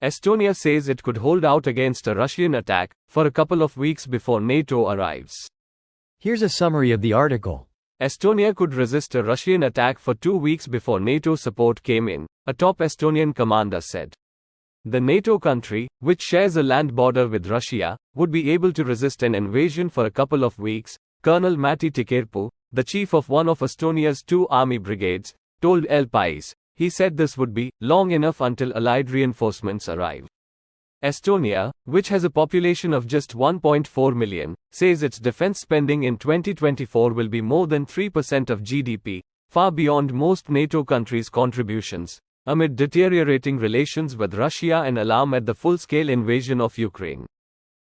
Estonia says it could hold out against a Russian attack for a couple of weeks before NATO arrives. Here's a summary of the article. Estonia could resist a Russian attack for 2 weeks before NATO support came in, a top Estonian commander said. The NATO country, which shares a land border with Russia, would be able to resist an invasion for a couple of weeks, Colonel Matti Tikerpu, the chief of one of Estonia's 2 army brigades, told El Pais. He said this would be long enough until Allied reinforcements arrive. Estonia, which has a population of just 1.4 million, says its defense spending in 2024 will be more than 3% of GDP, far beyond most NATO countries' contributions, amid deteriorating relations with Russia and alarm at the full-scale invasion of Ukraine.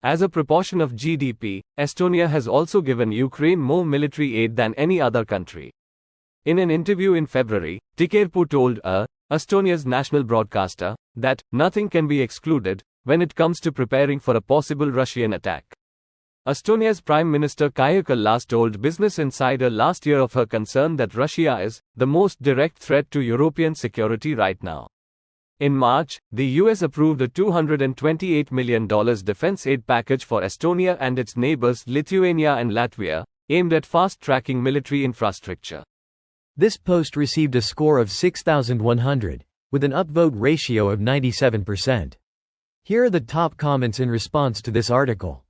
As a proportion of GDP, Estonia has also given Ukraine more military aid than any other country. In an interview in February, Tikerpu told Estonia's national broadcaster that nothing can be excluded when it comes to preparing for a possible Russian attack. Estonia's Prime Minister Kaja Kallas told Business Insider last year of her concern that Russia is the most direct threat to European security right now. In March, the US approved a $228 million defense aid package for Estonia and its neighbors Lithuania and Latvia, aimed at fast-tracking military infrastructure. This post received a score of 6,100, with an upvote ratio of 97%. Here are the top comments in response to this article.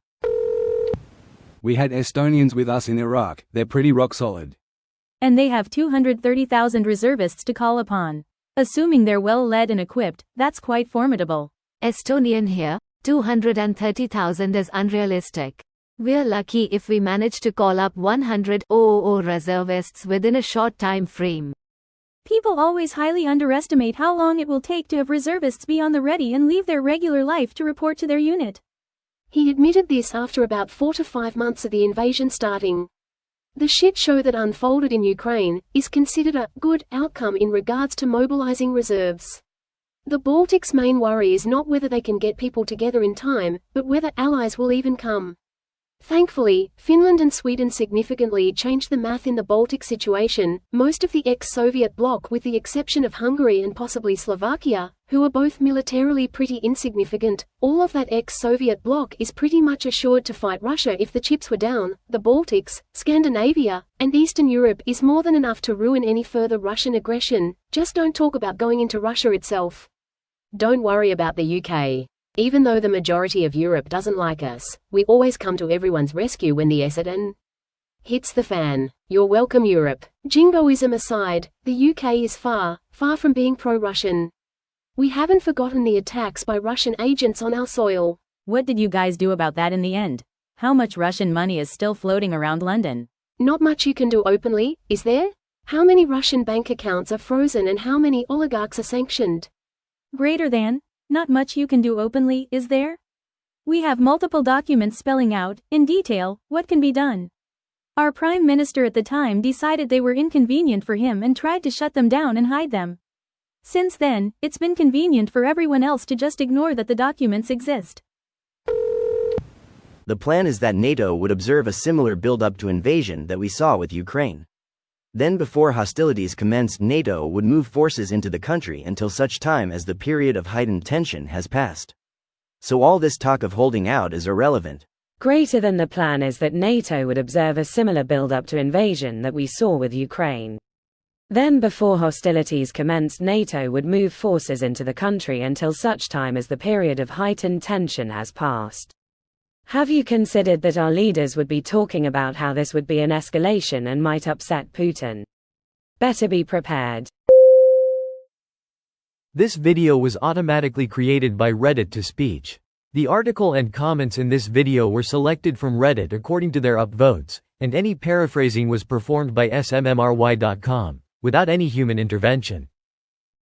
We had Estonians with us in Iraq, they're pretty rock solid. And they have 230,000 reservists to call upon. Assuming they're well led and equipped, that's quite formidable. Estonian here, 230,000 is unrealistic. We're lucky if we manage to call up 100 reservists within a short time frame. People always highly underestimate how long it will take to have reservists be on the ready and leave their regular life to report to their unit. He admitted this after about 4 to 5 months of the invasion starting. The shit show that unfolded in Ukraine is considered a good outcome in regards to mobilizing reserves. The Baltics' main worry is not whether they can get people together in time, but whether allies will even come. Thankfully, Finland and Sweden significantly changed the math in the Baltic situation. Most of the ex-Soviet bloc, with the exception of Hungary and possibly Slovakia, who are both militarily pretty insignificant, all of that ex-Soviet bloc is pretty much assured to fight Russia if the chips were down. The Baltics, Scandinavia, and Eastern Europe is more than enough to ruin any further Russian aggression. Just don't talk about going into Russia itself. Don't worry about the UK. Even though the majority of Europe doesn't like us, we always come to everyone's rescue when the Essendon hits the fan. You're welcome, Europe. Jingoism aside, the UK is far, far from being pro-Russian. We haven't forgotten the attacks by Russian agents on our soil. What did you guys do about that in the end? How much Russian money is still floating around London? Not much you can do openly, is there? How many Russian bank accounts are frozen and how many oligarchs are sanctioned? Greater than? Not much you can do openly, is there? We have multiple documents spelling out, in detail, what can be done. Our Prime Minister at the time decided they were inconvenient for him and tried to shut them down and hide them. Since then, it's been convenient for everyone else to just ignore that the documents exist. The plan is that NATO would observe a similar build-up to invasion that we saw with Ukraine. Then before hostilities commenced, NATO would move forces into the country until such time as the period of heightened tension has passed. So all this talk of holding out is irrelevant. Greater than the plan is that NATO would observe a similar build-up to invasion that we saw with Ukraine. Then before hostilities commenced, NATO would move forces into the country until such time as the period of heightened tension has passed. Have you considered that our leaders would be talking about how this would be an escalation and might upset Putin? Better be prepared. This video was automatically created by Reddit to speech. The article and comments in this video were selected from Reddit according to their upvotes, and any paraphrasing was performed by smmry.com, without any human intervention.